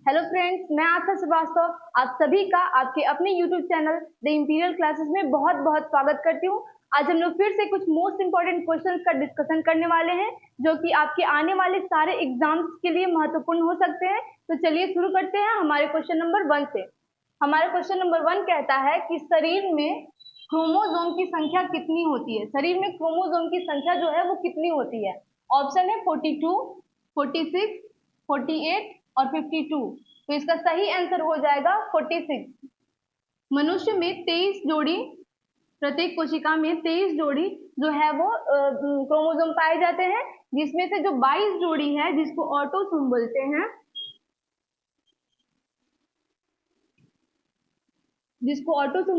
Hello friends, मैं आस्था श्रीवास्तव आप सभी का आपके अपने YouTube channel the imperial classes में बहुत बहुत स्वागत करती हूँ। आज हम लोग फिर से कुछ मोस्ट इंपॉर्टेंट क्वेश्चंस का डिस्कशन करने वाले हैं जो कि आपके आने वाले सारे एग्जाम्स के लिए महत्वपूर्ण हो सकते हैं। तो चलिए शुरू करते हैं हमारे क्वेश्चन नंबर 1 से। हमारा क्वेश्चन नंबर 1 कहता है कि शरीर में क्रोमोसोम की संख्या कितनी होती है। शरीर में क्रोमोसोम की संख्या जो है वो कितनी होती है। ऑप्शन है 42, 46, 48 और 52। तो इसका सही आंसर हो जाएगा 46। मनुष्य में 23 जोड़ी, प्रत्येक कोशिका में 23 जोड़ी जो है वो क्रोमोसोम पाए जाते हैं, जिसमें से जो 22 जोड़ी है जिसको ऑटोसोम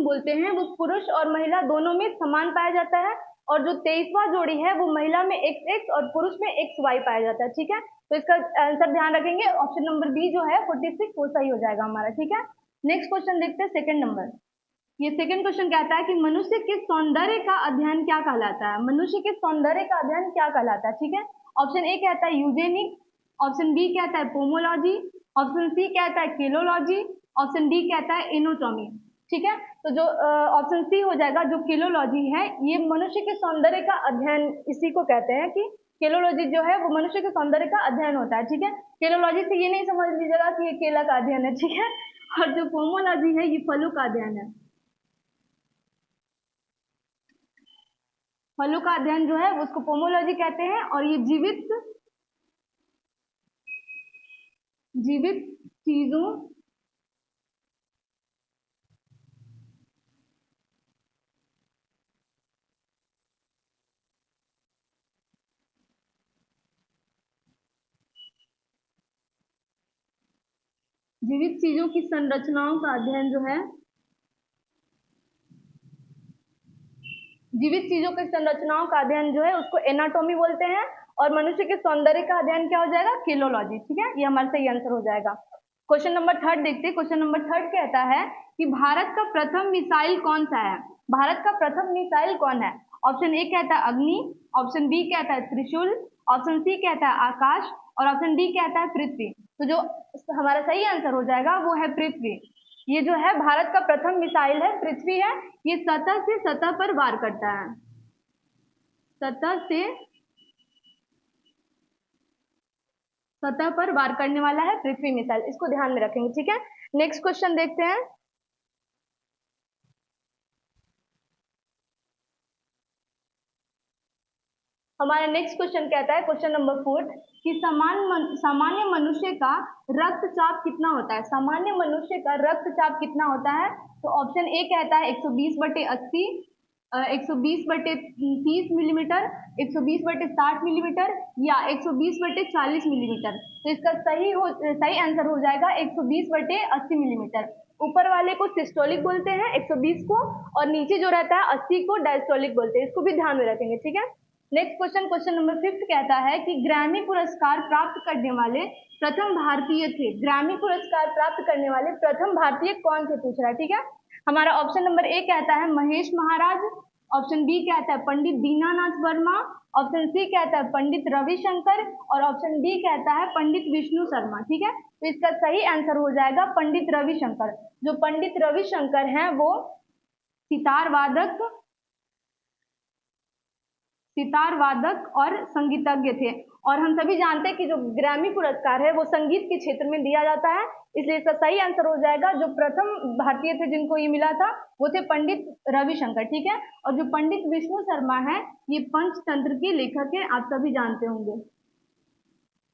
बोलते हैं, वो पुरुष और महिला दोनों में समान पाया जाता है। और जो 23वां जोड़ी है वो महिला में XX और पुरुष में XY पाया जाता है। ठीक है, तो इसका आंसर ध्यान रखेंगे, ऑप्शन नंबर बी जो है 46 वो सही हो जाएगा हमारा। ठीक है, नेक्स्ट क्वेश्चन देखते हैं, सेकंड नंबर। ये सेकंड क्वेश्चन कहता है कि मनुष्य के सौंदर्य का अध्ययन क्या कहलाता है। मनुष्य के सौंदर्य का अध्ययन क्या कहलाता है। ठीक है, ऑप्शन ए कहता है यूजेनिक, ऑप्शन बी कहता है पोमोलॉजी, ऑप्शन सी कहता है केलोलॉजी, ऑप्शन डी कहता है एनोटॉमी। ठीक है, तो जो ऑप्शन सी हो जाएगा, जो केलोलॉजी है, ये मनुष्य के सौंदर्य का अध्ययन इसी को कहते हैं कि केलोलॉजी जो है वो मनुष्य के सौंदर्य का अध्ययन होता है। ठीक है, केलोलॉजी से ये नहीं समझ लीजिएगा कि ये केला का अध्ययन है। ठीक है, और जो पोमोलॉजी है ये फलों का अध्ययन है। फलों का अध्ययन जो है उसको पोमोलॉजी कहते हैं। और ये जीवित चीजों जीवित चीजों की संरचनाओं का अध्ययन जो है, जीवित चीजों की संरचनाओं का अध्ययन जो है उसको एनाटॉमी बोलते हैं। और मनुष्य के सौंदर्य का अध्ययन क्या हो जाएगा, केलोलॉजी। ठीक है, ये हमारा सही आंसर हो जाएगा। क्वेश्चन नंबर 3 देखते हैं। क्वेश्चन नंबर 3 कहता है कि भारत का प्रथम मिसाइल कौन सा है। भारत का प्रथम मिसाइल कौन है। ऑप्शन ए कहता है अग्नि, ऑप्शन बी कहता है त्रिशूल, ऑप्शन सी कहता है आकाश और ऑप्शन डी कहता है पृथ्वी। तो जो हमारा सही आंसर हो जाएगा वो है पृथ्वी। ये जो है भारत का प्रथम मिसाइल है, पृथ्वी है। ये सतह से सतह पर वार करता है, सतह से सतह पर वार करने वाला है पृथ्वी मिसाइल, इसको ध्यान में रखेंगे। ठीक है, नेक्स्ट क्वेश्चन देखते हैं। हमारा नेक्स्ट क्वेश्चन कहता है, क्वेश्चन नंबर 4, कि सामान्य मनुष्य का रक्तचाप कितना होता है। सामान्य मनुष्य का रक्तचाप कितना होता है। तो ऑप्शन ए कहता है 120/80, 120/30 मिलीमीटर, 120/60 मिलीमीटर या 120/40 मिलीमीटर। तो इसका सही आंसर हो जाएगा 120/80 मिलीमीटर। ऊपर वाले को सिस्टोलिक बोलते हैं 120 को, और नीचे जो रहता है 80 को डायस्टोलिक बोलते हैं। इसको भी ध्यान में रखेंगे। ठीक है, नेक्स्ट क्वेश्चन, क्वेश्चन नंबर 5 कहता है कि ग्रैमी पुरस्कार प्राप्त करने वाले प्रथम भारतीय थे। ग्रैमी पुरस्कार प्राप्त करने वाले प्रथम भारतीय कौन थे, पूछ रहा है। ठीक है, हमारा ऑप्शन नंबर ए कहता है महेश महाराज, ऑप्शन बी कहता है पंडित दीनानाथ वर्मा, ऑप्शन सी कहता है पंडित रविशंकर और ऑप्शन डी कहता है पंडित विष्णु शर्मा। ठीक है, तो इसका सही आंसर हो जाएगा पंडित रविशंकर। जो पंडित रविशंकर हैं वो सितार वादक और संगीतज्ञ थे। और हम सभी जानते हैं कि जो ग्रैमी पुरस्कार है वो संगीत के क्षेत्र में दिया जाता है, इसलिए इसका सही आंसर हो जाएगा जो प्रथम भारतीय थे जिनको ये मिला था वो थे पंडित रविशंकर। ठीक है, और जो पंडित विष्णु शर्मा है ये पंचतंत्र के लेखक है, आप सभी जानते होंगे।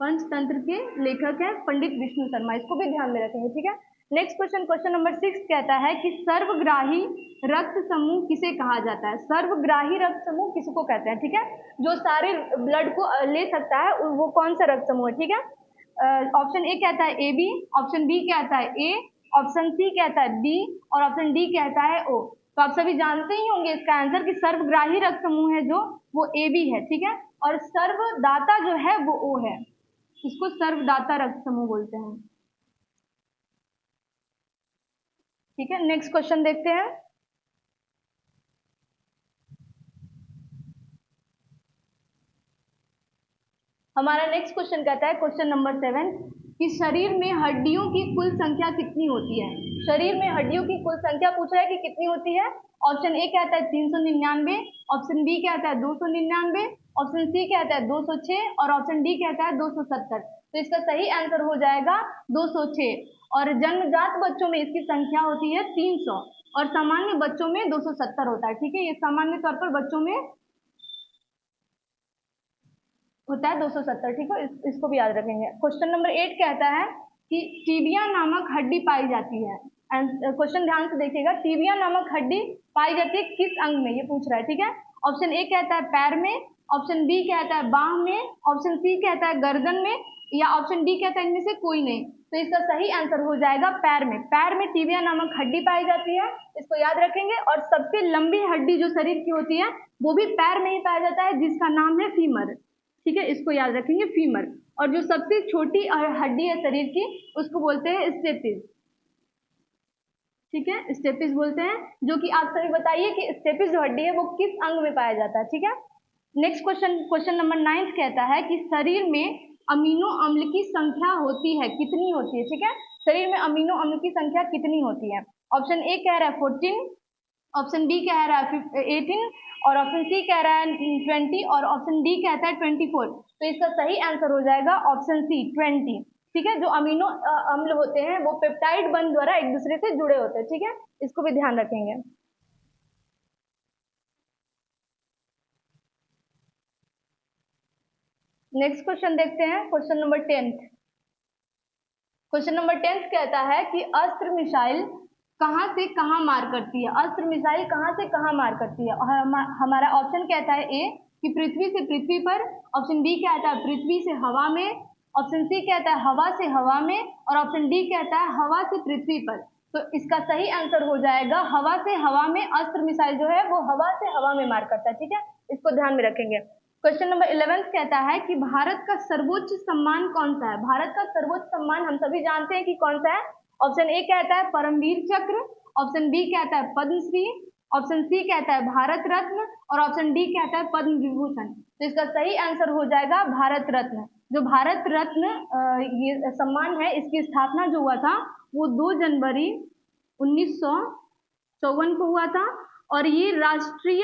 पंचतंत्र के लेखक हैं पंडित विष्णु शर्मा, इसको भी ध्यान में रखेंगे। ठीक है, नेक्स्ट क्वेश्चन, क्वेश्चन नंबर 6 कहता है कि सर्वग्राही रक्त समूह किसे कहा जाता है। सर्वग्राही रक्त समूह किसको कहते हैं। ठीक है, जो सारे ब्लड को ले सकता है वो कौन सा रक्त समूह है। ठीक है, ऑप्शन ए कहता है AB, ऑप्शन बी कहता है A, ऑप्शन सी कहता है B और ऑप्शन डी कहता है O। तो आप सभी जानते ही होंगे इसका आंसर कि सर्वग्राही रक्त समूह है जो वो AB है। ठीक है, और सर्वदाता जो है वो O है, इसको सर्वदाता रक्त समूह बोलते हैं। ठीक है, नेक्स्ट क्वेश्चन देखते हैं। हमारा नेक्स्ट क्वेश्चन कहता है, क्वेश्चन नंबर 7, कि शरीर में हड्डियों की कुल संख्या कितनी होती है। शरीर में हड्डियों की कुल संख्या पूछ रहा है कि कितनी होती है। ऑप्शन ए कहता है 399, ऑप्शन बी कहता है 299, ऑप्शन सी कहता है 206 और ऑप्शन डी कहता है 270। तो इसका सही आंसर हो जाएगा 206। और जन्मजात बच्चों में इसकी संख्या होती है 300 और सामान्य बच्चों में 270 होता है। ठीक है, ये सामान्य तौर पर बच्चों में होता है 270। ठीक है, इसको भी याद रखेंगे। क्वेश्चन नंबर 8 कहता है कि टीबिया नामक हड्डी पाई जाती है। क्वेश्चन ध्यान से देखिएगा, टीबिया नामक हड्डी पाई जाती है किस अंग में, ये पूछ रहा है। ठीक है, ऑप्शन ए कहता है पैर में, ऑप्शन बी कहता है बाह में, ऑप्शन सी कहता है गर्दन में, या ऑप्शन डी कहता है इनमें से कोई नहीं। तो इसका सही आंसर हो जाएगा पैर में। पैर में टीबिया नामक हड्डी पाई जाती है, इसको याद रखेंगे। और सबसे लंबी हड्डी जो शरीर की होती है वो भी पैर में ही पाया जाता है, जिसका नाम है फीमर। ठीक है, इसको याद रखेंगे, फीमर। और जो सबसे छोटी हड्डी है शरीर की उसको बोलते हैं स्टेपिस। ठीक है, स्टेपिस बोलते हैं। जो कि आप सभी बताइए कि स्टेपिस जो हड्डी है वो किस अंग में पाया जाता है। ठीक है, नेक्स्ट क्वेश्चन, क्वेश्चन नंबर 9 कहता है कि शरीर में अमीनो अम्ल की संख्या होती है, कितनी होती है। ठीक है, शरीर में अमीनो अम्ल की संख्या कितनी होती है। ऑप्शन ए कह रहा है 14, ऑप्शन बी कह रहा है 18 और ऑप्शन सी कह रहा है 20 और ऑप्शन डी कहता है 24। तो इसका सही आंसर हो जाएगा ऑप्शन सी 20। ठीक है, जो अमीनो अम्ल होते हैं वो पेप्टाइड बंध द्वारा एक दूसरे से जुड़े होते हैं। ठीक है, इसको भी ध्यान रखेंगे। नेक्स्ट क्वेश्चन देखते हैं, क्वेश्चन नंबर 10। क्वेश्चन नंबर 10 कहता है कि अस्त्र मिसाइल कहां से कहां मार करती है। अस्त्र मिसाइल कहां से कहां मार करती है। हमारा ऑप्शन कहता है ए कि पृथ्वी से पृथ्वी पर, ऑप्शन बी कहता है पृथ्वी से हवा में, ऑप्शन सी कहता है हवा से हवा में और ऑप्शन डी कहता है हवा से पृथ्वी पर। तो इसका सही आंसर हो जाएगा हवा से हवा में। अस्त्र मिसाइल जो है वो हवा से हवा में मार करता है। ठीक है, इसको ध्यान में रखेंगे। क्वेश्चन नंबर 11 कहता है कि भारत का सर्वोच्च सम्मान कौन सा है। भारत का सर्वोच्च सम्मान हम सभी जानते हैं कि कौन सा है। ऑप्शन ए कहता है परमवीर चक्र, ऑप्शन बी कहता है पद्मश्री, ऑप्शन सी कहता है भारत रत्न और ऑप्शन डी कहता है पद्म विभूषण। तो इसका सही आंसर हो जाएगा भारत रत्न। जो भारत रत्न ये सम्मान है, इसकी स्थापना जो हुआ था वो 2 जनवरी 1954 को हुआ था। और ये राष्ट्रीय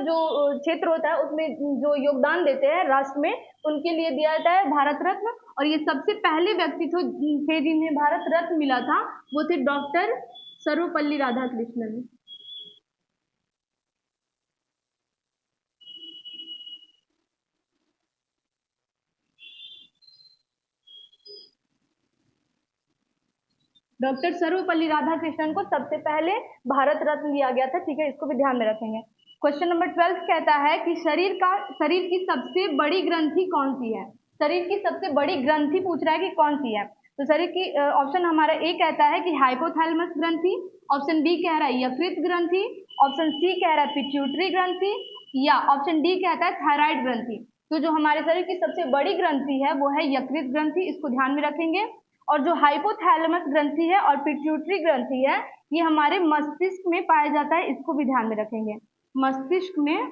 जो क्षेत्र होता है उसमें जो योगदान देते हैं राष्ट्र में, उनके लिए दिया जाता है भारत रत्न। और ये सबसे पहले व्यक्ति थे जिन्हें भारत रत्न मिला था, वो थे डॉक्टर सर्वपल्ली राधाकृष्णन। डॉक्टर सर्वपल्ली राधाकृष्णन को सबसे पहले भारत रत्न दिया गया था। ठीक है, इसको भी ध्यान में रखेंगे। क्वेश्चन नंबर 12 कहता है कि शरीर की सबसे बड़ी ग्रंथि कौन सी है। शरीर की सबसे बड़ी ग्रंथि पूछ रहा है कि कौन सी है। तो शरीर की ऑप्शन हमारा ए कहता है कि हाइपोथैलेमस ग्रंथि, ऑप्शन बी कह रहा है यकृत ग्रंथि, ऑप्शन सी कह रहा है पिट्यूटरी ग्रंथि या ऑप्शन डी कहता है थायराइड ग्रंथि। तो जो हमारे शरीर की सबसे बड़ी ग्रंथि है वो है यकृत ग्रंथि, इसको ध्यान में रखेंगे। और जो हाइपोथैलेमस ग्रंथि है और पिट्यूटरी ग्रंथि है ये हमारे मस्तिष्क में पाया जाता है, इसको भी ध्यान में रखेंगे, मस्तिष्क में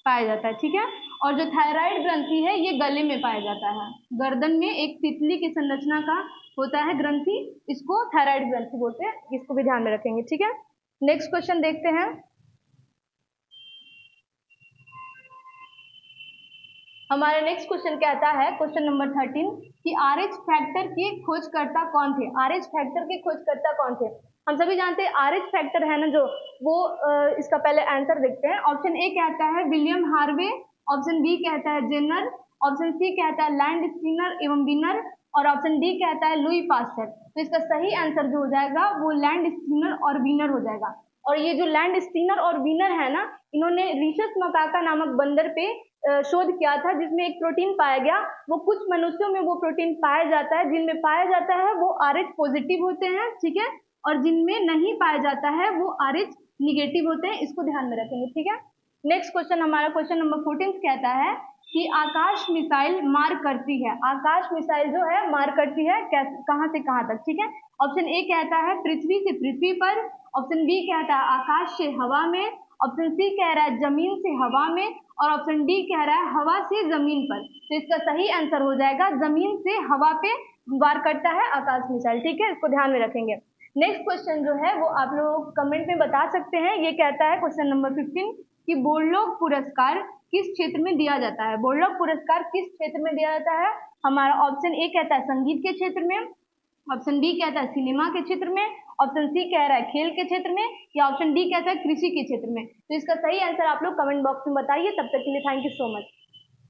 पाया जाता है। ठीक है, और जो थायराइड ग्रंथि है ये गले में पाया जाता है। गर्दन में एक तितली की संरचना का होता है ग्रंथि, इसको थायराइड ग्रंथि बोलते हैं, इसको भी ध्यान में रखेंगे। ठीक है, नेक्स्ट क्वेश्चन देखते हैं। हमारा नेक्स्ट क्वेश्चन कहता है, क्वेश्चन नंबर 13 कि RH फैक्टर के खोजकर्ता कौन थे। RH फैक्टर के खोजकर्ता कौन थे। हम सभी जानते हैं RH फैक्टर है ना जो वो इसका पहले आंसर देखते हैं। ऑप्शन ए कहता है विलियम हार्वे, ऑप्शन बी कहता है जेनर, ऑप्शन सी कहता है लैंड स्टीनर एवं विनर और ऑप्शन डी कहता है लुई पास्चर। तो इसका सही आंसर जो हो जाएगा वो लैंड स्टीनर और विनर हो जाएगा। और ये जो लैंड स्टीनर और विनर है ना, इन्होंने रिशस मकाका नामक बंदर पे शोध किया था जिसमें एक प्रोटीन पाया गया। वो कुछ मनुष्यों में वो प्रोटीन पाया जाता है, जिनमें पाया जाता है वो RH पॉजिटिव होते हैं। ठीक है, और जिनमें नहीं पाया जाता है वो RH निगेटिव होते हैं, इसको ध्यान में रखेंगे। ठीक है, नेक्स्ट क्वेश्चन हमारा क्वेश्चन नंबर 14 कहता है कि आकाश मिसाइल मार करती है। आकाश मिसाइल जो है मार करती है कहां से कहां तक। ठीक है, ऑप्शन ए कहता है पृथ्वी से पृथ्वी पर, ऑप्शन बी कहता है आकाश से हवा में, ऑप्शन सी कह रहा है जमीन से हवा में, और ऑप्शन डी कह रहा है हवा से जमीन पर। तो इसका सही आंसर हो जाएगा जमीन से हवा पे वार करता है आकाश मिसाइल। ठीक है, इसको ध्यान में रखेंगे। नेक्स्ट क्वेश्चन जो है वो आप लोग कमेंट में बता सकते हैं। ये कहता है क्वेश्चन नंबर 15 कि बोरलॉग पुरस्कार किस क्षेत्र में दिया जाता है। बोरलॉग पुरस्कार किस क्षेत्र में दिया जाता है? हमारा ऑप्शन ए कहता है संगीत के क्षेत्र में, ऑप्शन बी कहता है सिनेमा के क्षेत्र में, ऑप्शन सी कह रहा है खेल के क्षेत्र में, या ऑप्शन डी कहता है कृषि के क्षेत्र में। तो इसका सही आंसर आप लोग कमेंट बॉक्स में बताइए। तब तक के लिए थैंक यू सो मच।